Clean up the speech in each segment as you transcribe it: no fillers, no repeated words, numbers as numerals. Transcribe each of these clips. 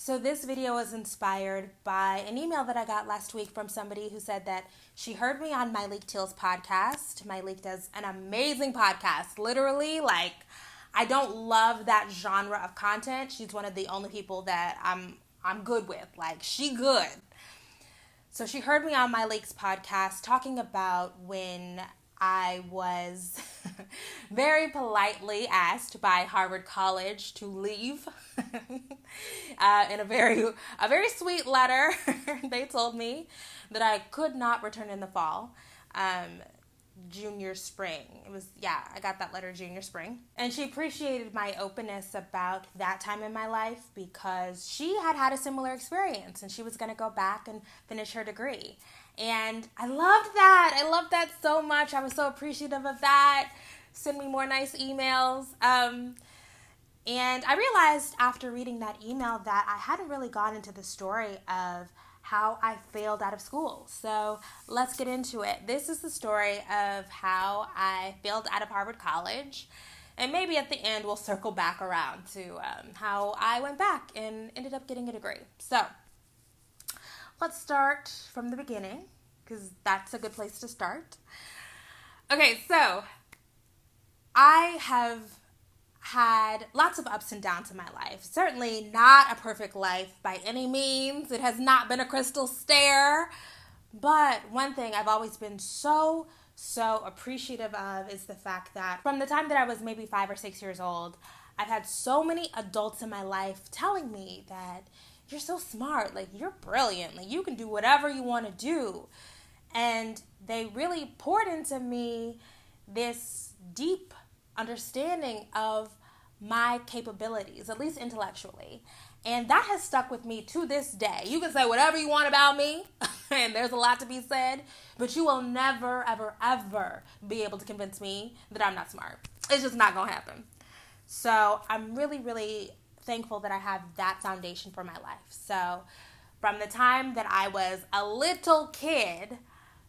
So this video was inspired by an email that I got last week from somebody who said that she heard me on Myleik Teal's podcast. Myleik does an amazing podcast. Literally, like, I don't love that genre of content. She's one of the only people that I'm good with. Like, she good. So she heard me on Myleik's podcast talking about when I was very politely asked by Harvard College to leave. In a very sweet letter, they told me that I could not return in the fall. Junior spring. I got that letter junior spring. And she appreciated my openness about that time in my life because she had a similar experience and she was going to go back and finish her degree. And I loved that. I loved that so much. I was so appreciative of that. Send me more nice emails. And I realized after reading that email that I hadn't really gone into the story of how I failed out of school. So let's get into it. This is the story of how I failed out of Harvard College. And maybe at the end we'll circle back around to how I went back and ended up getting a degree. So let's start from the beginning because that's a good place to start. Okay, so I have had lots of ups and downs in my life. Certainly not a perfect life by any means. It has not been a crystal stair. But one thing I've always been so appreciative of is the fact that from the time that I was maybe 5 or 6 years old, I've had so many adults in my life telling me that you're so smart, like you're brilliant, like you can do whatever you want to do. And they really poured into me this deep understanding of my capabilities, at least intellectually. And that has stuck with me to this day. You can say whatever you want about me, and there's a lot to be said, but you will never, ever, ever be able to convince me that I'm not smart. It's just not going to happen. So I'm really, really thankful that I have that foundation for my life. So from the time that I was a little kid,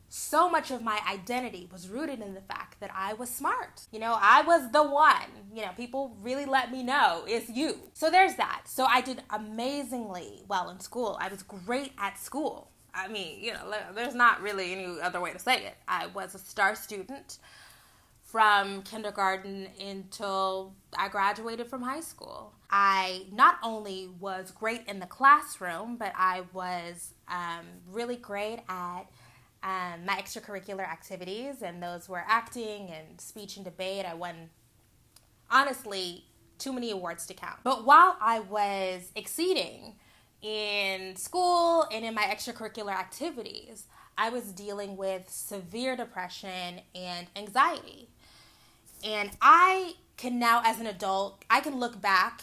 so much of my identity was rooted in the fact that I was smart. I was the one. People really let me know it's you. So there's that. So I did amazingly well in school. I was great at school. I mean, there's not really any other way to say it. I was a star student from kindergarten until I graduated from high school. I not only was great in the classroom, but I was really great at my extracurricular activities, and those were acting and speech and debate. I won, honestly, too many awards to count. But while I was exceeding in school and in my extracurricular activities, I was dealing with severe depression and anxiety. And I can now, as an adult, I can look back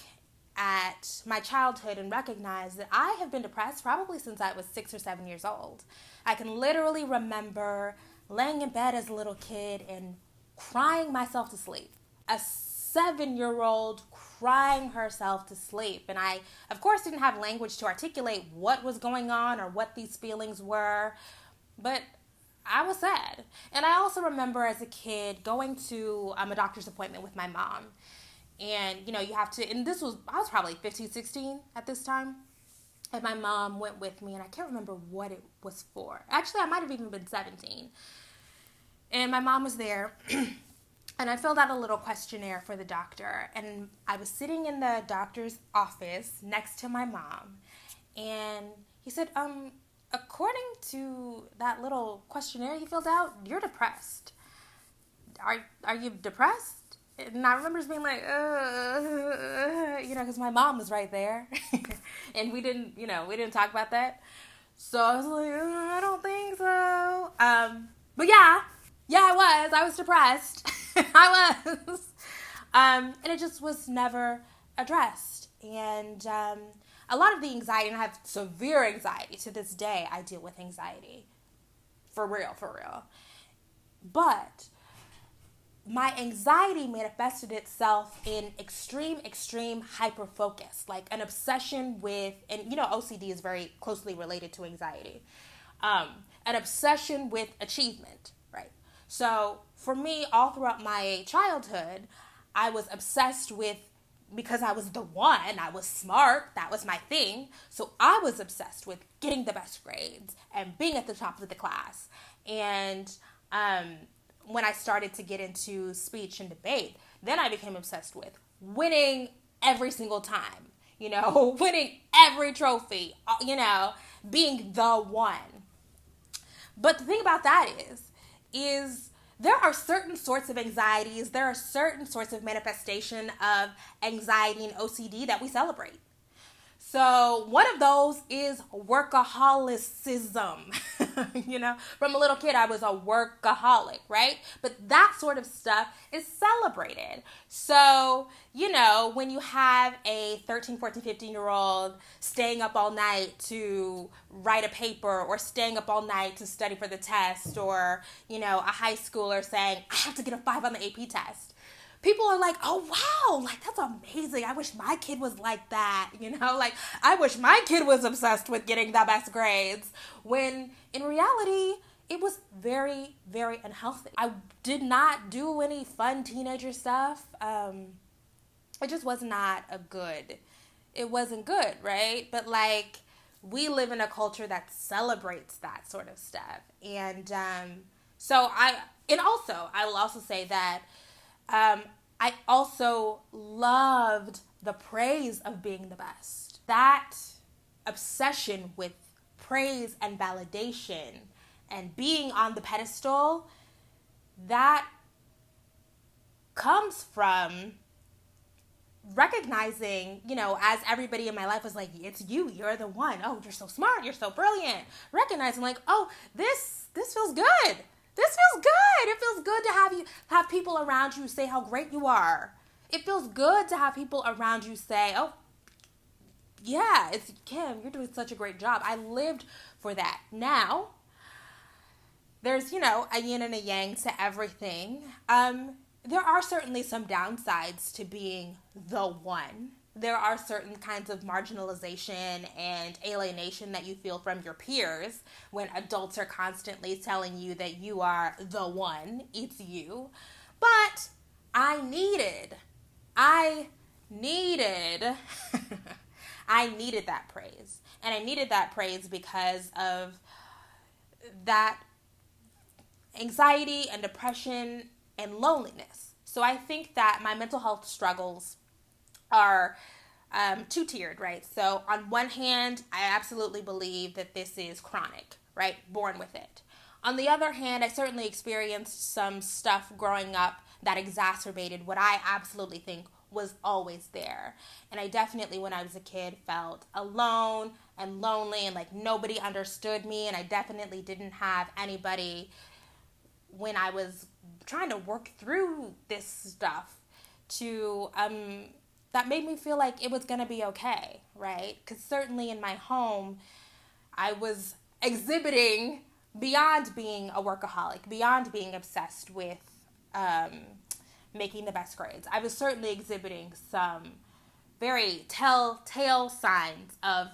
at my childhood and recognize that I have been depressed probably since I was 6 or 7 years old. I can literally remember laying in bed as a little kid and crying myself to sleep. A 7-year-old crying herself to sleep. And I, of course, didn't have language to articulate what was going on or what these feelings were, but I was sad. And I also remember as a kid going to a doctor's appointment with my mom. And, you have to, and I was probably 15, 16 at this time. And my mom went with me, and I can't remember what it was for. Actually, I might have even been 17. And my mom was there, and I filled out a little questionnaire for the doctor. And I was sitting in the doctor's office next to my mom. And he said, according to that little questionnaire you filled out, you're depressed. Are you depressed? And I remember just being like, because my mom was right there. And we didn't talk about that. So I was like, I don't think so. But I was depressed. I was. And it just was never addressed. And a lot of the anxiety, and I have severe anxiety to this day, I deal with anxiety. For real. But my anxiety manifested itself in extreme hyper-focus, like an obsession with, and OCD is very closely related to anxiety, an obsession with achievement, right? So for me, all throughout my childhood, I was obsessed with because I was the one, I was smart, that was my thing. So I was obsessed with getting the best grades and being at the top of the class. And when I started to get into speech and debate, then I became obsessed with winning every single time, winning every trophy, being the one. But the thing about that is there are certain sorts of anxieties, there are certain sorts of manifestation of anxiety and OCD that we celebrate. So one of those is workaholicism. From a little kid, I was a workaholic, right? But that sort of stuff is celebrated. So, when you have a 13, 14, 15-year-old staying up all night to write a paper or staying up all night to study for the test, or, a high schooler saying, I have to get a 5 on the AP test. People are like, oh, wow, that's amazing. I wish my kid was like that, I wish my kid was obsessed with getting the best grades. When in reality, it was very, very unhealthy. I did not do any fun teenager stuff. It just was not it wasn't good, right? But we live in a culture that celebrates that sort of stuff. And I will also say that I also loved the praise of being the best. That obsession with praise and validation and being on the pedestal, that comes from recognizing, as everybody in my life was like, it's you, you're the one. Oh, you're so smart, you're so brilliant. Recognizing oh, this feels good. This feels good. It feels good to have people around you say how great you are. It feels good to have people around you say, oh, yeah, it's Kim, you're doing such a great job. I lived for that. Now, there's, a yin and a yang to everything. There are certainly some downsides to being the one. There are certain kinds of marginalization and alienation that you feel from your peers when adults are constantly telling you that you are the one, it's you. But I needed I needed that praise. And I needed that praise because of that anxiety and depression and loneliness. So I think that my mental health struggles are two-tiered, right? So on one hand, I absolutely believe that this is chronic, right? Born with it. On the other hand, I certainly experienced some stuff growing up that exacerbated what I absolutely think was always there. And I definitely, when I was a kid, felt alone and lonely and nobody understood me. And I definitely didn't have anybody when I was trying to work through this stuff to that made me feel like it was going to be okay, right? Because certainly in my home, I was exhibiting beyond being a workaholic, beyond being obsessed with making the best grades. I was certainly exhibiting some very telltale signs of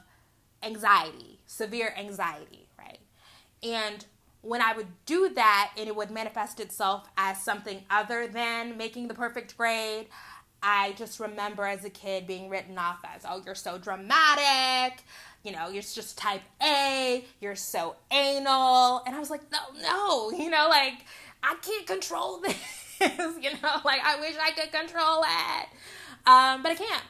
anxiety, severe anxiety, right? And when I would do that and it would manifest itself as something other than making the perfect grade, I just remember as a kid being written off as, oh, you're so dramatic, you're just type A, you're so anal. And I was like, no, I can't control this, I wish I could control it. But I can't.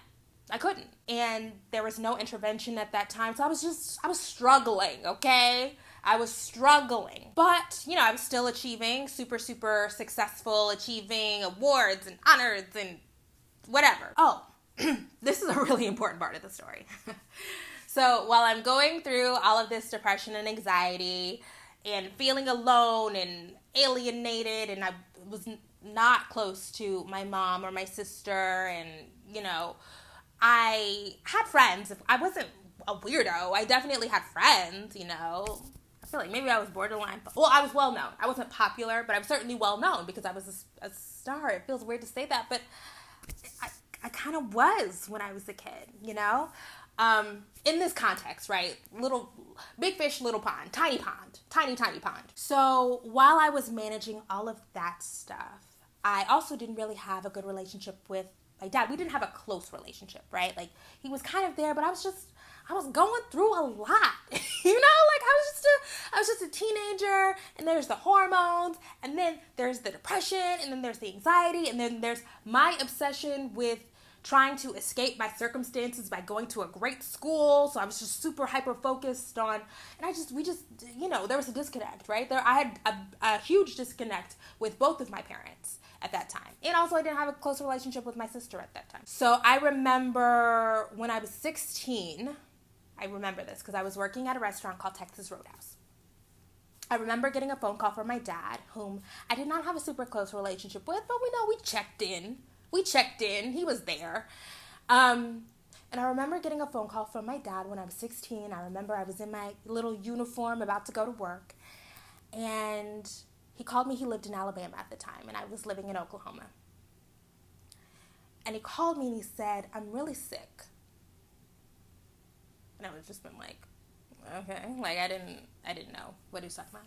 I couldn't. And there was no intervention at that time. So I was struggling, okay? I was struggling. But, I was still achieving, super, super successful, achieving awards and honors and whatever. Oh, this is a really important part of the story. So while I'm going through all of this depression and anxiety and feeling alone and alienated, and I was not close to my mom or my sister, and, I had friends. I wasn't a weirdo. I definitely had friends, I feel like maybe I was borderline. Well, I was well known. I wasn't popular, but I was certainly well known because I was a star. It feels weird to say that, but I kind of was when I was a kid, in this context, right? Big fish, little pond, tiny pond. So while I was managing all of that stuff, I also didn't really have a good relationship with my dad, we didn't have a close relationship, right? Like, he was kind of there, but I was going through a lot, you know, like I was just a teenager, and there's the hormones, and then there's the depression, and then there's the anxiety, and then there's my obsession with trying to escape my circumstances by going to a great school. So I was just super hyper focused on, and we just, you know, there was a disconnect, right? I had a huge disconnect with both of my parents at that time. And also I didn't have a close relationship with my sister at that time. So I remember when I was 16, I remember this because I was working at a restaurant called Texas Roadhouse. I remember getting a phone call from my dad, whom I did not have a super close relationship with, but we checked in. He was there. And I remember getting a phone call from my dad when I was 16. I remember I was in my little uniform about to go to work. And he called me. He lived in Alabama at the time, and I was living in Oklahoma. And he called me and he said, "I'm really sick." And I was just been like, okay. Like, I didn't know what he was talking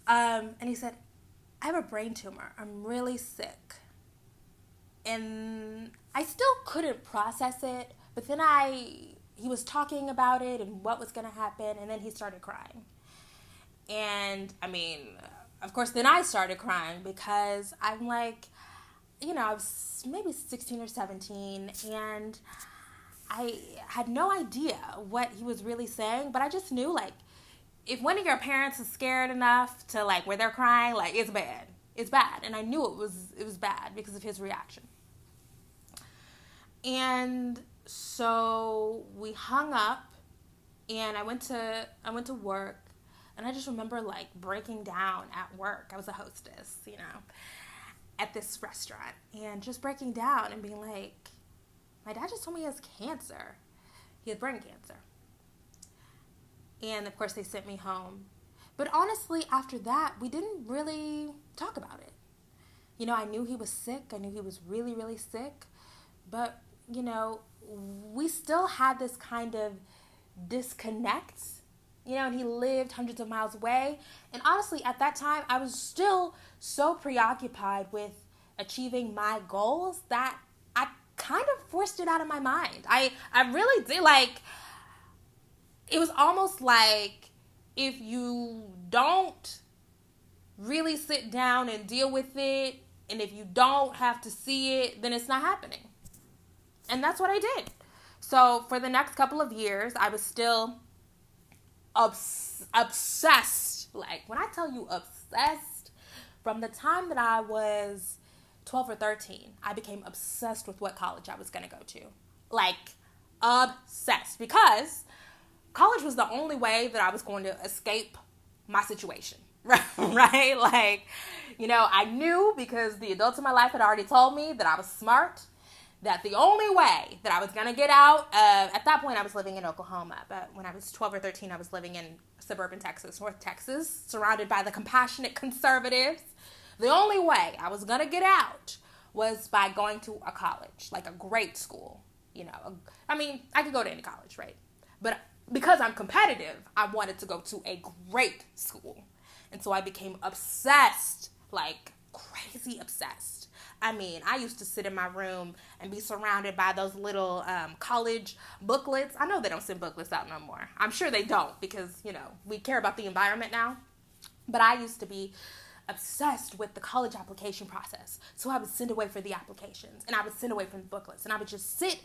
about. And he said, "I have a brain tumor. I'm really sick." And I still couldn't process it, but then he was talking about it and what was going to happen, and then he started crying. And, I mean, of course, then I started crying because I'm like, you know, I was maybe 16 or 17, and I had no idea what he was really saying, but I just knew, like, if one of your parents is scared enough to, like, where they're crying, like, it's bad. It's bad. And I knew it was bad because of his reaction. And so we hung up, and I went to work, and I just remember, like, breaking down at work. I was a hostess, you know, at this restaurant, and just breaking down and being like, my dad just told me he has cancer. He had brain cancer. And, of course, they sent me home. But honestly, after that, we didn't really talk about it. You know, I knew he was sick. I knew he was really, really sick. But, you know, we still had this kind of disconnect. You know, and he lived hundreds of miles away. And honestly, at that time, I was still so preoccupied with achieving my goals that I kind of forced it out of my mind. I really did. Like, it was almost like if you don't really sit down and deal with it, and if you don't have to see it, then it's not happening. And that's what I did. So for the next couple of years, I was still obsessed. Like, when I tell you obsessed, from the time that I was 12 or 13, I became obsessed with what college I was going to go to. Like, obsessed. Because college was the only way that I was going to escape my situation. Right? Like, you know, I knew, because the adults in my life had already told me that I was smart, that the only way that I was going to get out, at that point I was living in Oklahoma, but when I was 12 or 13, I was living in suburban Texas, North Texas, surrounded by the compassionate conservatives. The only way I was going to get out was by going to a college, like a great school. You know, I mean, I could go to any college, right? But because I'm competitive, I wanted to go to a great school. And so I became obsessed, like crazy obsessed. I mean, I used to sit in my room and be surrounded by those little college booklets. I know they don't send booklets out no more. I'm sure they don't, because, you know, we care about the environment now. But I used to be obsessed with the college application process. So I would send away for the applications, and I would send away from the booklets, and I would just sit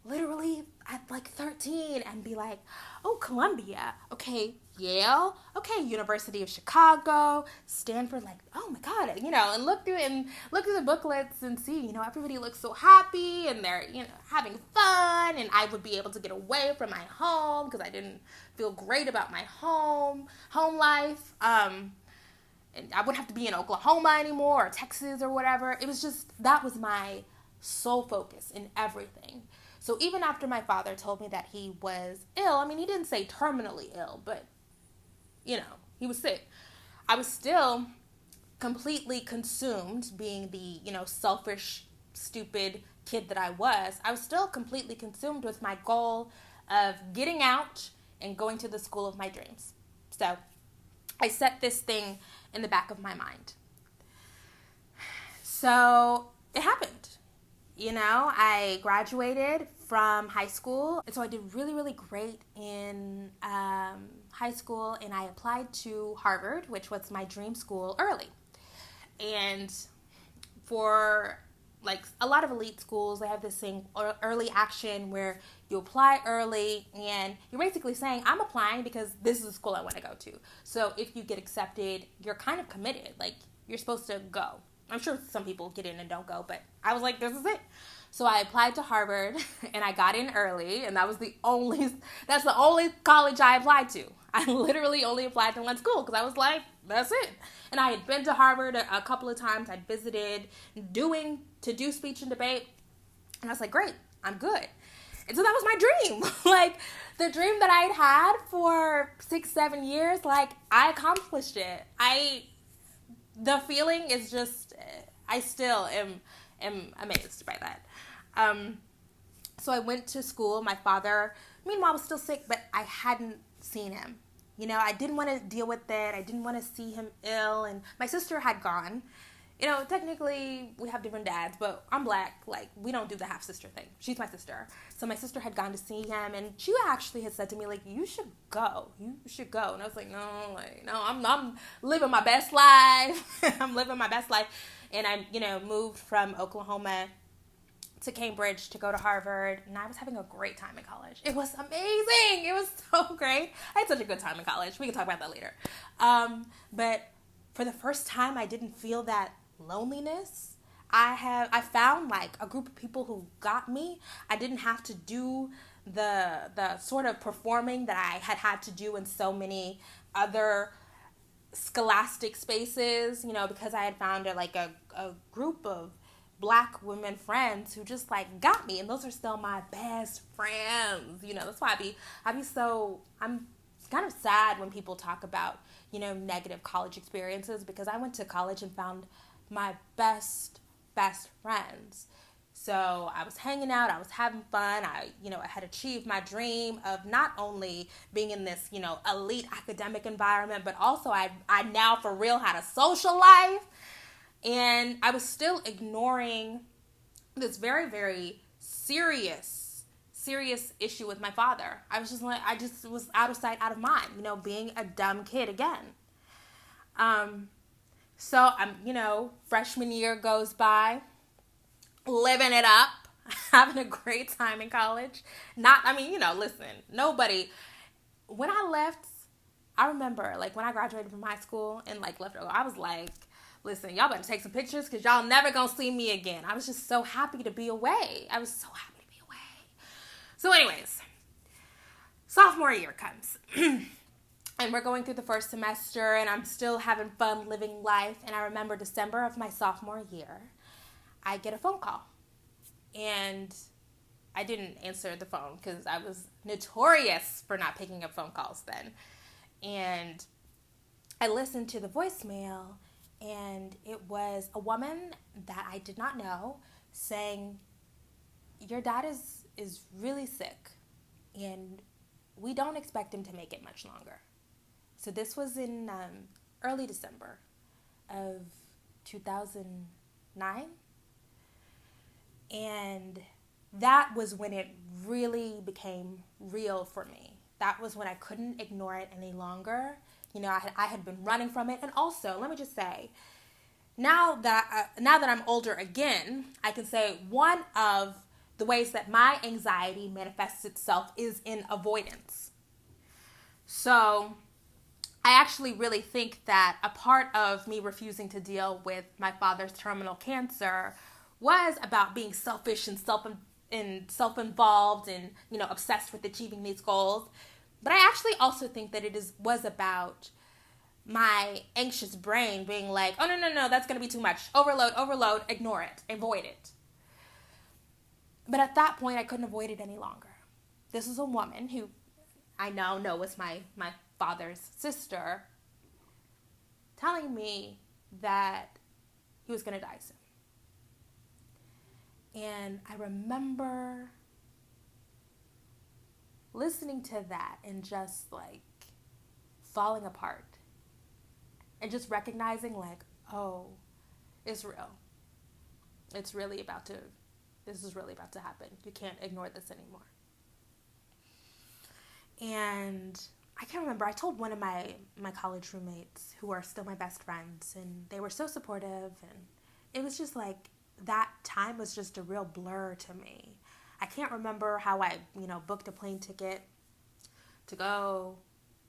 literally at like 13 and be like, oh, Columbia, okay, Yale, okay, University of Chicago, Stanford, like, oh my God, you know, and look through the booklets and see, you know, everybody looks so happy and they're, you know, having fun, and I would be able to get away from my home because I didn't feel great about my home life, and I wouldn't have to be in Oklahoma anymore or Texas or whatever. It was just, that was my sole focus in everything. So even after my father told me that he was ill, I mean, he didn't say terminally ill, but, you know, he was sick, I was still completely consumed, being the, you know, selfish, stupid kid that I was still completely consumed with my goal of getting out and going to the school of my dreams. So I set this thing in the back of my mind. So it happened. I graduated from high school. And so I did really, really great in high school, and I applied to Harvard, which was my dream school, early. And for like a lot of elite schools, they have this thing, early action, where you apply early and you're basically saying, I'm applying because this is the school I want to go to. So if you get accepted, you're kind of committed. Like, you're supposed to go. I'm sure some people get in and don't go, but I was like, this is it. So I applied to Harvard and I got in early, and that's the only college I applied to. I literally only applied to one school because I was like, that's it. And I had been to Harvard a couple of times. I'd visited to do speech and debate. And I was like, great, I'm good. And so that was my dream. Like, the dream that I'd had for 6-7 years, like, I accomplished it. The feeling is just, I still am amazed by that. So I went to school. My father, meanwhile, was still sick, but I hadn't seen him. I didn't want to deal with it. I didn't want to see him ill. And my sister had gone. Technically, we have different dads, but I'm Black. Like, we don't do the half-sister thing. She's my sister. So my sister had gone to see him, and she actually had said to me, like, you should go. You should go. And I was like, no, I'm living my best life. I'm living my best life. And I, moved from Oklahoma to Cambridge to go to Harvard, and I was having a great time in college. It was amazing. It was so great. I had such a good time in college. We can talk about that later. But for the first time, I didn't feel that loneliness. I found like a group of people who got me. I didn't have to do the sort of performing that I had to do in so many other scholastic spaces, because I had found a group of Black women friends who just like got me, and those are still my best friends. That's why I'm kind of sad when people talk about, negative college experiences, because I went to college and found my best friends. So I was hanging out, I was having fun. I had achieved my dream of not only being in this, elite academic environment, but also I now for real had a social life. And I was still ignoring this very, very serious issue with my father. I just was out of sight, out of mind, being a dumb kid again. So I'm, freshman year goes by, living it up, having a great time in college. Listen, nobody, when I left, I remember like when I graduated from high school and like left, I was like, listen, y'all better take some pictures because y'all never gonna see me again. I was just so happy to be away. So anyways, sophomore year comes. And we're going through the first semester, and I'm still having fun living life. And I remember December of my sophomore year, I get a phone call. And I didn't answer the phone because I was notorious for not picking up phone calls then. And I listened to the voicemail, and it was a woman that I did not know saying, your dad is really sick, and we don't expect him to make it much longer. So this was in early December of 2009. And that was when it really became real for me. That was when I couldn't ignore it any longer. I had been running from it. And also, let me just say, now that I'm older again, I can say one of the ways that my anxiety manifests itself is in avoidance. So I actually really think that a part of me refusing to deal with my father's terminal cancer was about being selfish and self-involved and, obsessed with achieving these goals. But I actually also think that was about my anxious brain being like, oh, no, that's going to be too much. Overload, ignore it, avoid it. But at that point, I couldn't avoid it any longer. This is a woman who I now know was my father's sister telling me that he was going to die soon. And I remember listening to that and just like falling apart and just recognizing like, oh, it's real. It's really about to This is really about to happen. You can't ignore this anymore. And I can't remember. I told one of my college roommates who are still my best friends, and they were so supportive. And it was just like that time was just a real blur to me. I can't remember how I, booked a plane ticket to go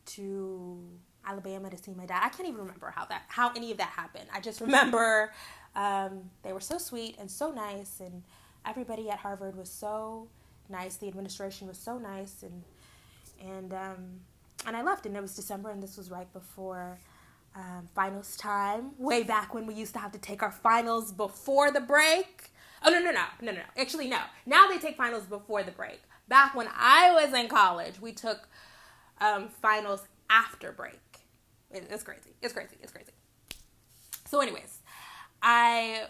to Alabama to see my dad. I can't even remember how any of that happened. I just remember they were so sweet and so nice, and everybody at Harvard was so nice. The administration was so nice, and I left, and it was December, and this was right before finals time, way back when we used to have to take our finals before the break. Oh, no. Actually, no. Now they take finals before the break. Back when I was in college, we took finals after break. It's crazy. So anyways, I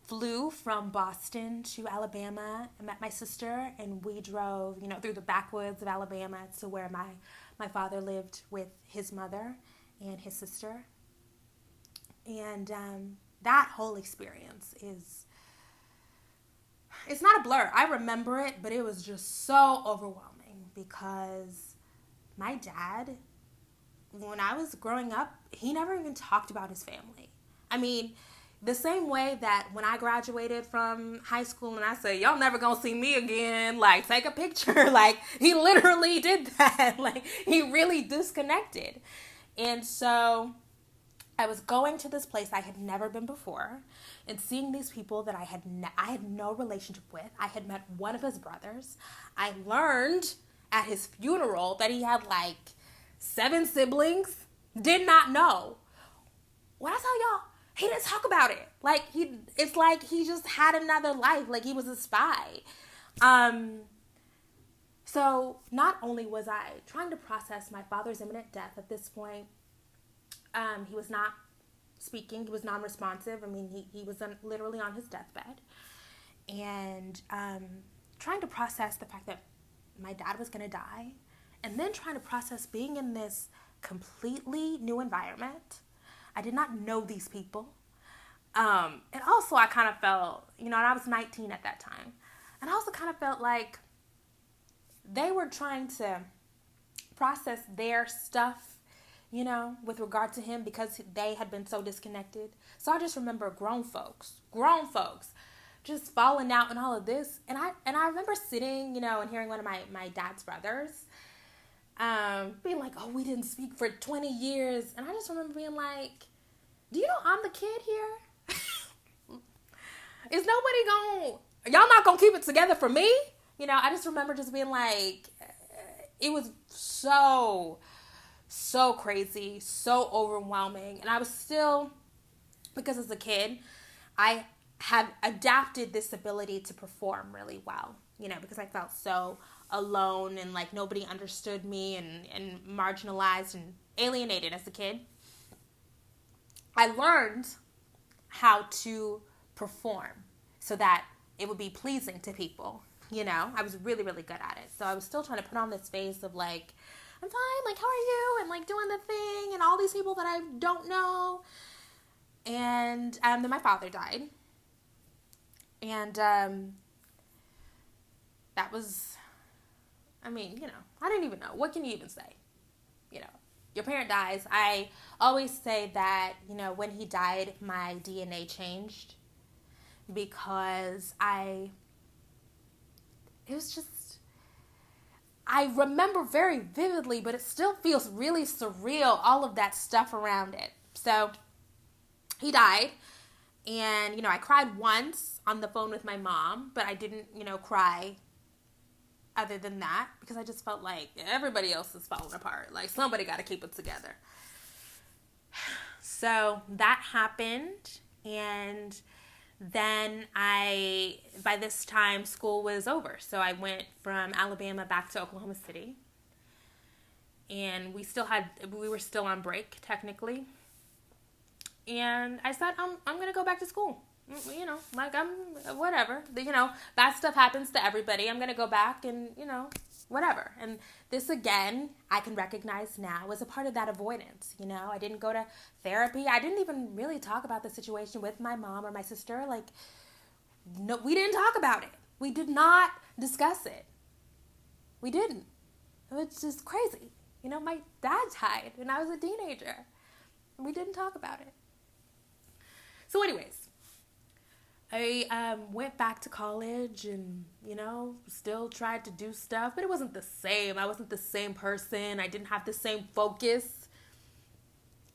flew from Boston to Alabama and met my sister, and we drove, through the backwoods of Alabama to where my father lived with his mother and his sister. And that whole experience it's not a blur. I remember it, but it was just so overwhelming because my dad, when I was growing up, he never even talked about his family. I mean, the same way that when I graduated from high school and I said, y'all never gonna see me again, like, take a picture. Like, he literally did that. Like, he really disconnected. And so I was going to this place I had never been before and seeing these people that I had no relationship with. I had met one of his brothers. I learned at his funeral that he had like 7 siblings. Did not know. When I tell y'all, he didn't talk about it. Like, it's like he just had another life. Like, he was a spy. So not only was I trying to process my father's imminent death at this point, he was not speaking. He was non-responsive. I mean, he was literally on his deathbed. And trying to process the fact that my dad was going to die, and then trying to process being in this completely new environment. I did not know these people. And also I kind of felt, and I was 19 at that time. And I also kind of felt like they were trying to process their stuff, with regard to him because they had been so disconnected. So I just remember grown folks just falling out and all of this. And I remember sitting, and hearing one of my dad's brothers being like, oh, we didn't speak for 20 years. And I just remember being like, do you know I'm the kid here? Is nobody y'all not gonna keep it together for me? I just remember just being like, it was so crazy, so overwhelming. And I was still, because as a kid, I had adapted this ability to perform really well, because I felt so alone and like nobody understood me and marginalized and alienated as a kid. I learned how to perform so that it would be pleasing to people. I was really, really good at it. So I was still trying to put on this face of like, I'm fine, like, how are you? And like doing the thing and all these people that I don't know. And then my father died. And that was, I didn't even know. What can you even say? Your parent dies. I always say that, when he died, my DNA changed because I remember very vividly, but it still feels really surreal, all of that stuff around it. So he died, and, I cried once on the phone with my mom, but I didn't, cry other than that because I just felt like everybody else is falling apart. Like, somebody got to keep it together. So that happened, and then by this time, school was over. So I went from Alabama back to Oklahoma City. And we were still on break, technically. And I said, I'm going to go back to school. Whatever. That stuff happens to everybody. I'm going to go back and, whatever. And this, again, I can recognize now as a part of that avoidance. I didn't go to therapy. I didn't even really talk about the situation with my mom or my sister. Like, no, we didn't talk about it. We did not discuss it. We didn't. It was just crazy. You know, my dad died when I was a teenager. We didn't talk about it. So anyways, I went back to college and, you know, still tried to do stuff, but it wasn't the same. I wasn't the same person. I didn't have the same focus.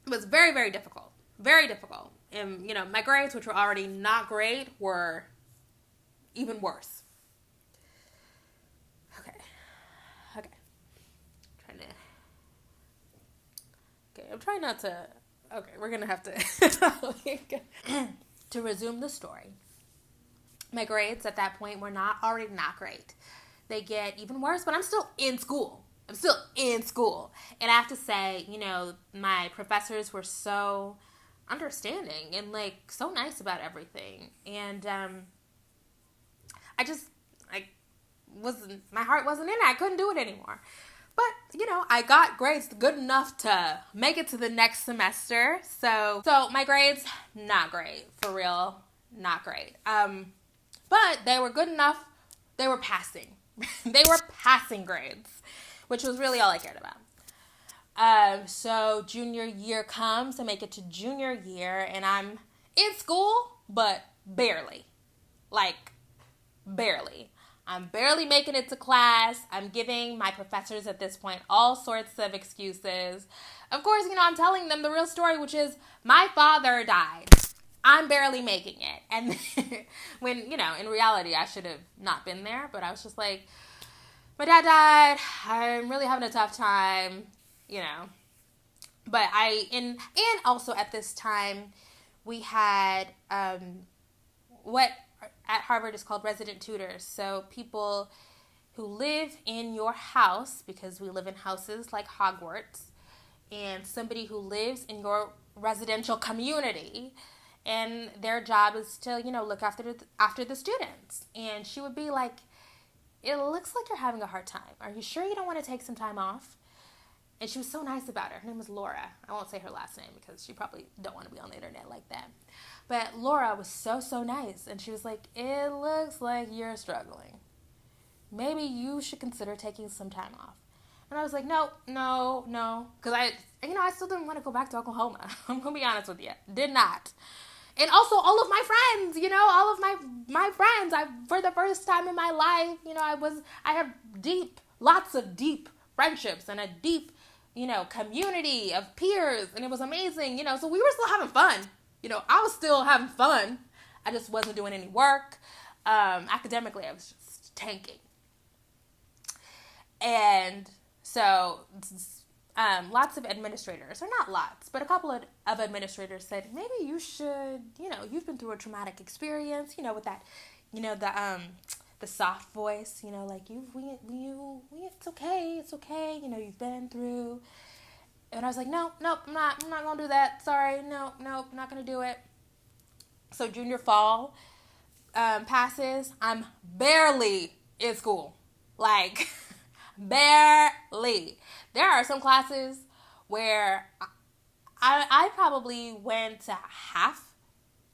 It was very, very difficult. Very difficult. And, you know, my grades, which were already not great, were even worse. Okay. I'm trying not to. Okay, we're going to have to. To resume the story. My grades at that point were already not great. They get even worse, but I'm still in school. And I have to say, you know, my professors were so understanding and like so nice about everything. And my heart wasn't in it. I couldn't do it anymore. But, you know, I got grades good enough to make it to the next semester. So my grades, not great. For real, not great. But they were good enough. They were passing. They were passing grades, which was really all I cared about. So junior year comes. I make it to junior year, and I'm in school, but barely. Like, barely. I'm barely making it to class. I'm giving my professors at this point all sorts of excuses. Of course, you know, I'm telling them the real story, which is my father died. I'm barely making it. And when, you know, in reality, I should have not been there. But I was just like, my dad died. I'm really having a tough time, you know. But and also at this time, we had what at Harvard is called resident tutors. So people who live in your house, because we live in houses like Hogwarts, and somebody who lives in your residential community, and their job is to, you know, look after the students. And she would be like, it looks like you're having a hard time. Are you sure you don't want to take some time off? And she was so nice about it. Her name was Laura. I won't say her last name because she probably don't want to be on the internet like that. But Laura was so, so nice. And she was like, it looks like you're struggling. Maybe you should consider taking some time off. And I was like, no. Because I still didn't want to go back to Oklahoma. I'm going to be honest with you. Did not. And also all of my friends, you know, all of my friends, for the first time in my life, you know, I had lots of deep friendships and a deep, you know, community of peers, and it was amazing, you know, so we were still having fun. You know, I was still having fun. I just wasn't doing any work. Academically, I was just tanking. And so lots of administrators, or not lots, but a couple of administrators said, maybe you should, you know, you've been through a traumatic experience, you know, with that, you know, the soft voice, you know, like it's okay, you know, you've been through. And I was like, nope, I'm not gonna do that. Sorry, nope, I'm not gonna do it. So junior fall passes. I'm barely in school, like barely. There are some classes where I probably went to half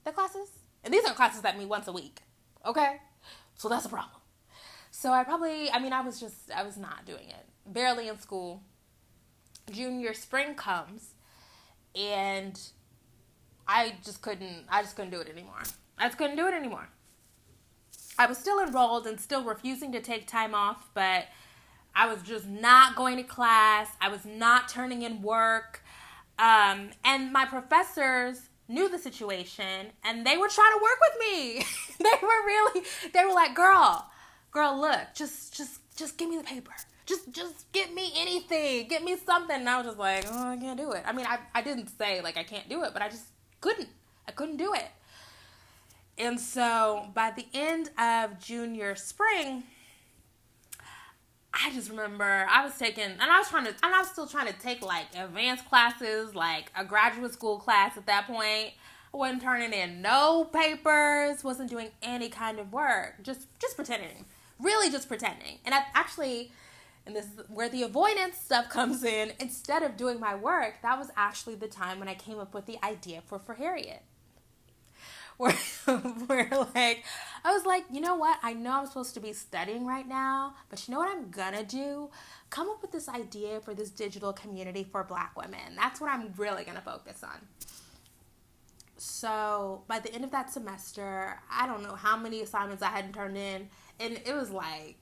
the classes, and these are classes that meet once a week. Okay. So that's a problem. So I was not doing it. Barely in school. Junior spring comes, and I just couldn't do it anymore. I just couldn't do it anymore. I was still enrolled and still refusing to take time off, but I was just not going to class. I was not turning in work. And my professors knew the situation, and they were trying to work with me. They were like, girl, look, just give me the paper. Just get me anything. Get me something. And I was just like, oh, I can't do it. I mean, I didn't say, like, I can't do it, but I just couldn't. I couldn't do it. And so by the end of junior spring, I just remember I was still trying to take, like, advanced classes, like a graduate school class at that point. I wasn't turning in no papers, wasn't doing any kind of work, just pretending. Really just pretending. And and this is where the avoidance stuff comes in, instead of doing my work, that was actually the time when I came up with the idea for Harriet. where, where like, I was like, you know what? I know I'm supposed to be studying right now, but you know what I'm gonna do? Come up with this idea for this digital community for Black women. That's what I'm really gonna focus on. So by the end of that semester, I don't know how many assignments I hadn't turned in. And it was like,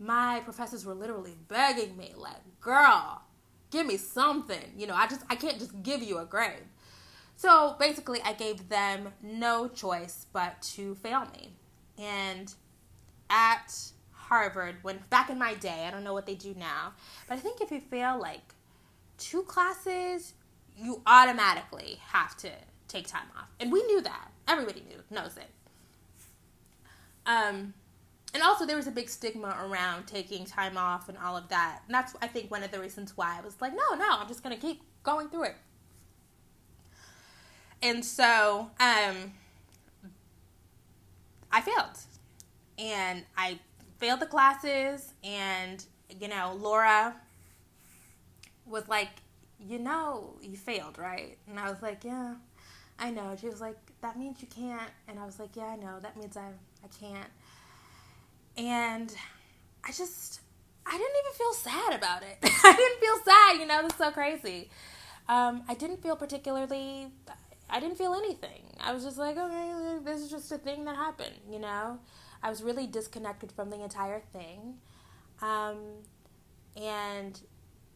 my professors were literally begging me, like, girl, give me something. I can't just give you a grade. So basically, I gave them no choice but to fail me. And at Harvard, when back in my day, I don't know what they do now, but I think if you fail like 2 classes, you automatically have to take time off. And we knew that. Everybody knows it. And also there was a big stigma around taking time off and all of that. And that's, I think, one of the reasons why I was like, no, I'm just going to keep going through it. And so, I failed. And I failed the classes, and, Laura was like, you failed, right? And I was like, yeah, I know. She was like, that means you can't. And I was like, yeah, I know. That means I can't. And I didn't even feel sad about it. I didn't feel sad, that's so crazy. I didn't feel anything. I was just like, okay, this is just a thing that happened, I was really disconnected from the entire thing. And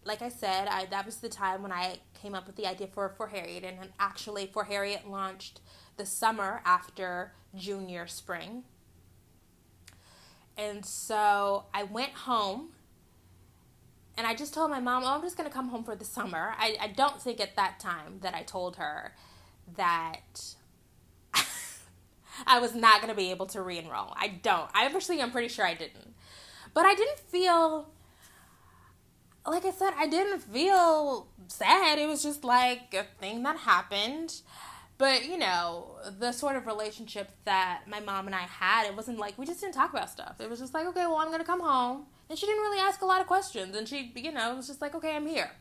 like I said, that was the time when I came up with the idea for Harriet. And actually, For Harriet launched the summer after junior spring. And so I went home, and I just told my mom, I'm just going to come home for the summer. I don't think at that time that I told her that I was not going to be able to re-enroll. I don't. I'm pretty sure I didn't. But I didn't feel, like I said, I didn't feel sad. It was just like a thing that happened. But, the sort of relationship that my mom and I had, it wasn't like, we just didn't talk about stuff. It was just like, okay, well, I'm going to come home. And she didn't really ask a lot of questions. And she, it was just like, okay, I'm here.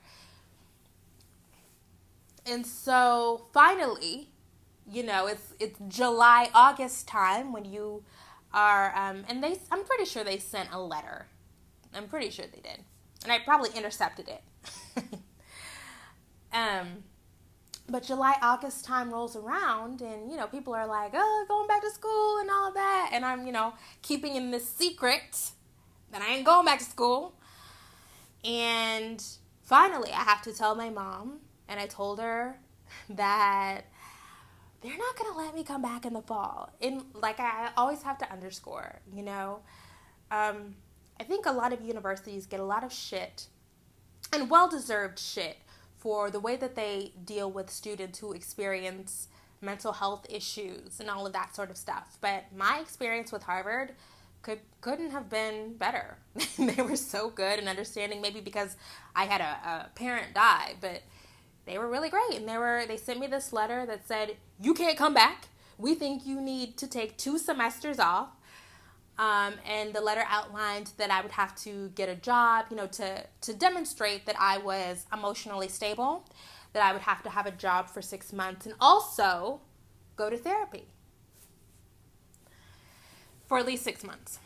And so finally, it's July, August time when you are, and I'm pretty sure they sent a letter. I'm pretty sure they did. And I probably intercepted it. But July, August time rolls around, and, people are like, oh, going back to school and all of that. And I'm, keeping in this secret that I ain't going back to school. And finally, I have to tell my mom, and I told her that they're not going to let me come back in the fall. And, like, I always have to underscore, I think a lot of universities get a lot of shit, and well-deserved shit, for the way that they deal with students who experience mental health issues and all of that sort of stuff. But my experience with Harvard couldn't have been better. They were so good and understanding, maybe because I had a parent die, but they were really great. And they sent me this letter that said, you can't come back. We think you need to take 2 semesters off. And the letter outlined that I would have to get a job, to demonstrate that I was emotionally stable, that I would have to have a job for 6 months, and also go to therapy for at least 6 months.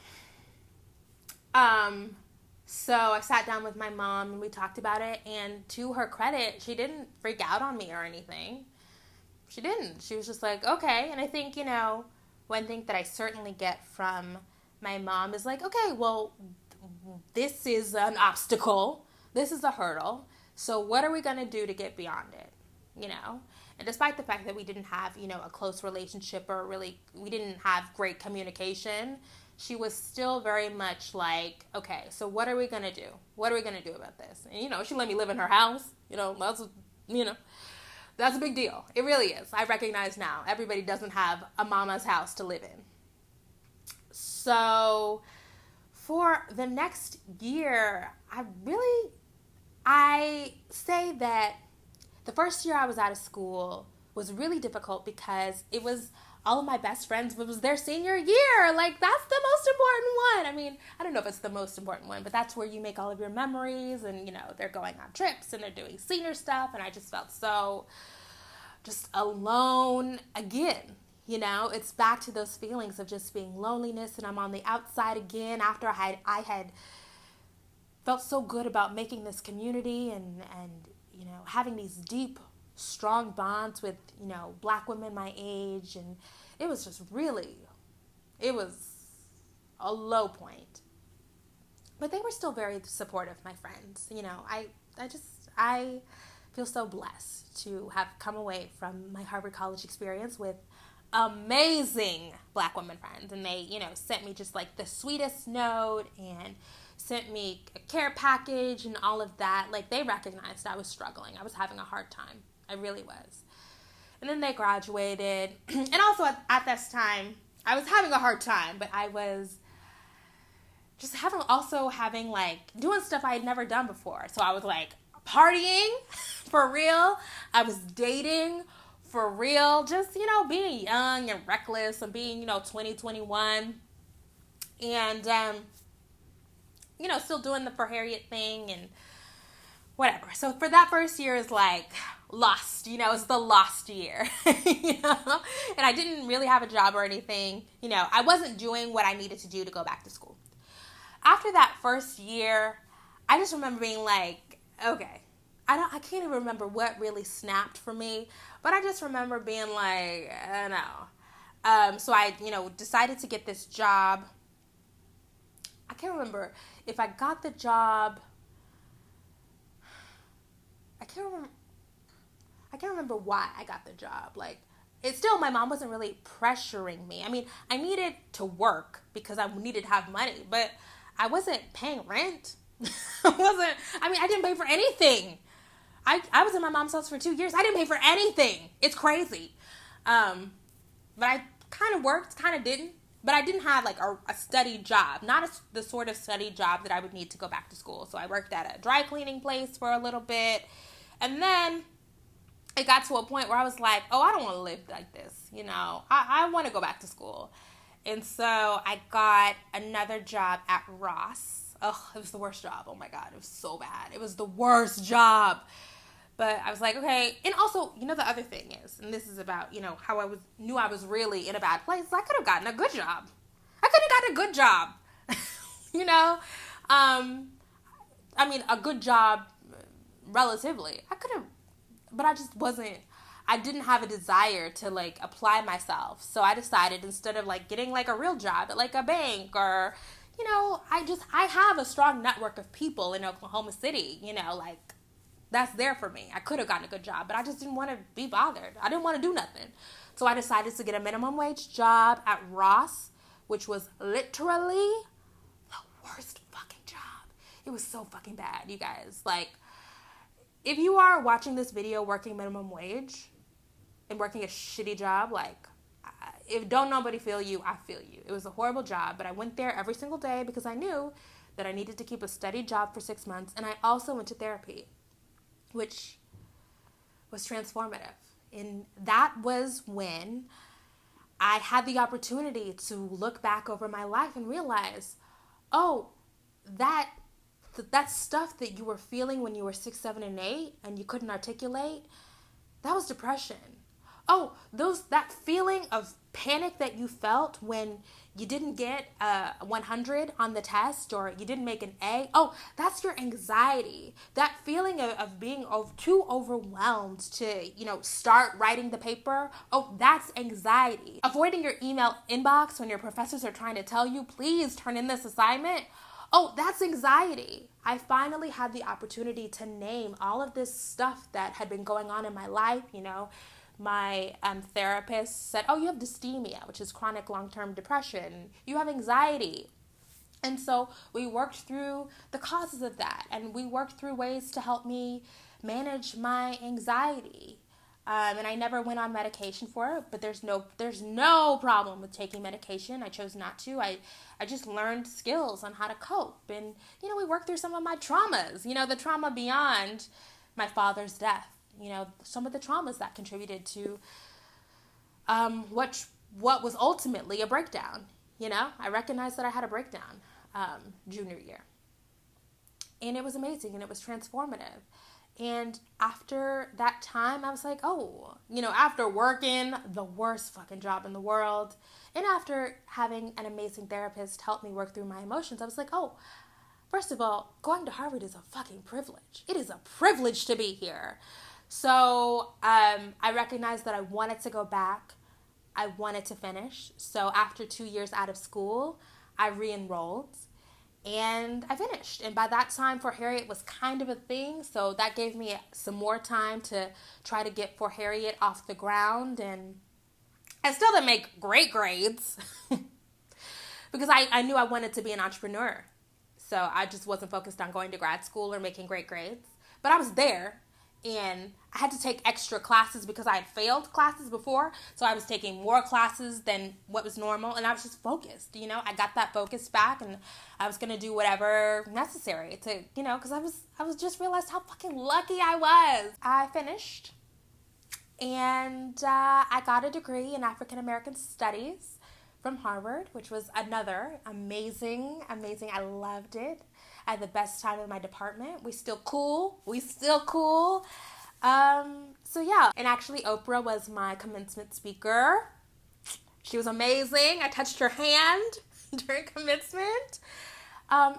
So I sat down with my mom and we talked about it, and to her credit, she didn't freak out on me or anything. She didn't. She was just like, okay. And I think, one thing that I certainly get from my mom is like, okay, well, this is an obstacle. This is a hurdle. So what are we going to do to get beyond it? And despite the fact that we didn't have, a close relationship, or really, we didn't have great communication, she was still very much like, okay, so what are we going to do? What are we going to do about this? And, she let me live in her house. That's a big deal. It really is. I recognize now everybody doesn't have a mama's house to live in. So for the next year, I say that the first year I was out of school was really difficult because it was all of my best friends, it was their senior year. Like, that's the most important one. I mean, I don't know if it's the most important one, but that's where you make all of your memories, and, they're going on trips and they're doing senior stuff. And I just felt so just alone again, It's back to those feelings of just being loneliness, and I'm on the outside again after I had felt so good about making this community and having these deep, strong bonds with, Black women my age. And it was just really, it was a low point. But they were still very supportive, my friends. I feel so blessed to have come away from my Harvard College experience with amazing Black women friends. And they, sent me just like the sweetest note and sent me a care package and all of that. Like, they recognized I was struggling. I was having a hard time. I really was. And then they graduated. And also at this time, I was having a hard time, but I was just having like doing stuff I had never done before. So I was like partying for real. I was dating for real. Just, being young and reckless and being, 20, 21. And, still doing the for Harriet thing and whatever. So for that first year is like lost, it's the lost year, And I didn't really have a job or anything. I wasn't doing what I needed to do to go back to school. After that first year, I just remember being like, okay, I can't even remember what really snapped for me, but I just remember being like, no. So I, decided to get this job. I can't remember if I got the job. I can't remember why I got the job. Like, it's still, my mom wasn't really pressuring me. I mean, I needed to work because I needed to have money, but I wasn't paying rent. I didn't pay for anything. I was in my mom's house for 2 years. I didn't pay for anything. It's crazy. But I kind of worked, kind of didn't. But I didn't have like a steady job, not the sort of steady job that I would need to go back to school. So I worked at a dry cleaning place for a little bit. And then it got to a point where I was like, oh, I don't want to live like this. I want to go back to school. And so I got another job at Ross. Oh, it was the worst job. Oh my God, it was so bad. It was the worst job. But I was like, okay. And also, the other thing is, and this is about, how I knew I was really in a bad place. I could have gotten a good job. I could have gotten a good job. A good job relatively. I could have, but I just wasn't, I didn't have a desire to like apply myself. So I decided, instead of like getting like a real job at like a bank or, I have a strong network of people in Oklahoma City, like, that's there for me. I could have gotten a good job, but I just didn't want to be bothered. I didn't want to do nothing. So I decided to get a minimum wage job at Ross, which was literally the worst fucking job. It was so fucking bad, you guys. Like, if you are watching this video working minimum wage and working a shitty job, like, if don't nobody feel you, I feel you. It was a horrible job, but I went there every single day because I knew that I needed to keep a steady job for 6 months. And I also went to therapy, which was transformative. And that was when I had the opportunity to look back over my life and realize, oh, that stuff that you were feeling when you were 6, 7, and 8 and you couldn't articulate, that was depression. Oh, that feeling of panic that you felt when you didn't get a 100 on the test or you didn't make an A. Oh, that's your anxiety. That feeling of being too overwhelmed to, start writing the paper. Oh, that's anxiety. Avoiding your email inbox when your professors are trying to tell you, please turn in this assignment. Oh, that's anxiety. I finally had the opportunity to name all of this stuff that had been going on in my life. My therapist said, oh, you have dysthymia, which is chronic long-term depression. You have anxiety. And so we worked through the causes of that, and we worked through ways to help me manage my anxiety. And I never went on medication for it, but there's no problem with taking medication. I chose not to. I just learned skills on how to cope. And, we worked through some of my traumas, the trauma beyond my father's death. Some of the traumas that contributed to what was ultimately a breakdown. I recognized that I had a breakdown junior year. And it was amazing, and it was transformative. And after that time, I was like, oh, after working the worst fucking job in the world, and after having an amazing therapist help me work through my emotions, I was like, oh, first of all, going to Harvard is a fucking privilege. It is a privilege to be here. So I recognized that I wanted to go back. I wanted to finish. So after 2 years out of school, I re-enrolled and I finished. And by that time, For Harriet was kind of a thing. So that gave me some more time to try to get For Harriet off the ground. And I still didn't make great grades because I knew I wanted to be an entrepreneur. So I just wasn't focused on going to grad school or making great grades. But I was there, and I had to take extra classes because I had failed classes before. So I was taking more classes than what was normal, and I was just focused. I got that focus back, and I was going to do whatever necessary to, because I was just realized how fucking lucky I was. I finished, and I got a degree in African American Studies from Harvard, which was another amazing. I loved it. I had the best time in my department. We still cool. So yeah, and actually Oprah was my commencement speaker. She was amazing. I touched her hand during commencement.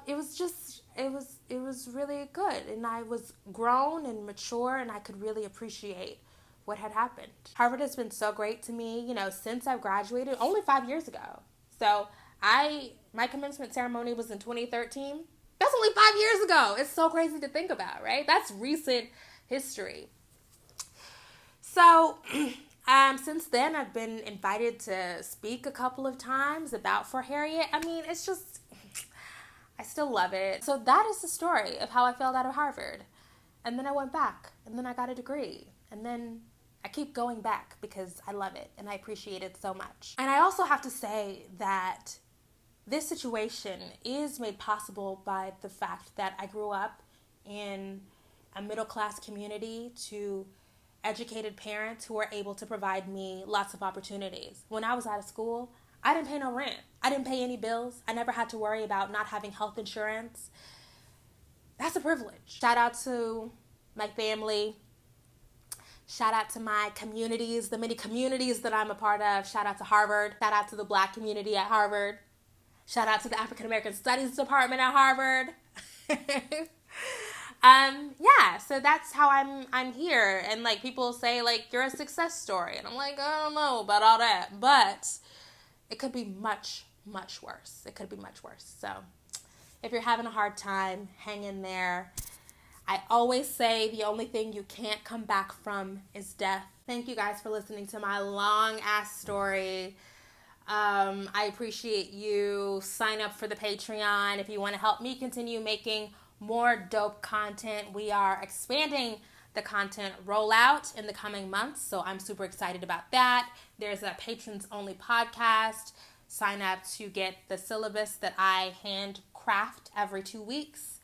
It was really good, and I was grown and mature, and I could really appreciate what had happened. Harvard has been so great to me, since I've graduated, only 5 years ago. So my commencement ceremony was in 2013. That's only 5 years ago. It's so crazy to think about, right? That's recent history. So since then, I've been invited to speak a couple of times about For Harriet. I mean, it's just, I still love it. So that is the story of how I failed out of Harvard. And then I went back, and then I got a degree, and then I keep going back because I love it and I appreciate it so much. And I also have to say that this situation is made possible by the fact that I grew up in a middle-class community to educated parents who were able to provide me lots of opportunities. When I was out of school, I didn't pay no rent. I didn't pay any bills. I never had to worry about not having health insurance. That's a privilege. Shout out to my family. Shout out to my communities, the many communities that I'm a part of. Shout out to Harvard. Shout out to the Black community at Harvard. Shout out to the African American Studies Department at Harvard. Yeah, so that's how I'm here. And people say you're a success story. And I'm like, I don't know about all that. But it could be much, much worse. It could be much worse. So if you're having a hard time, hang in there. I always say the only thing you can't come back from is death. Thank you guys for listening to my long ass story. I appreciate you. Sign up for the Patreon if you want to help me continue making more dope content. We are expanding the content rollout in the coming months, so I'm super excited about that. There's a patrons only podcast. Sign up to get the syllabus that I handcraft every 2 weeks.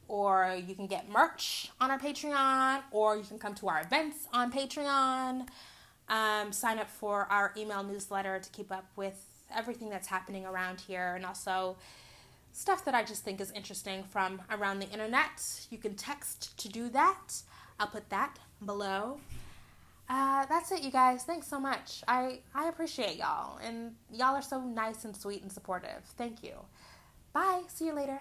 Or you can get merch on our Patreon, or you can come to our events on Patreon. Sign up for our email newsletter to keep up with everything that's happening around here, and also stuff that I just think is interesting from around the internet. You can text to do that. I'll put that below. That's it, you guys. Thanks so much. I appreciate y'all, and y'all are so nice and sweet and supportive. Thank you. Bye. See you later.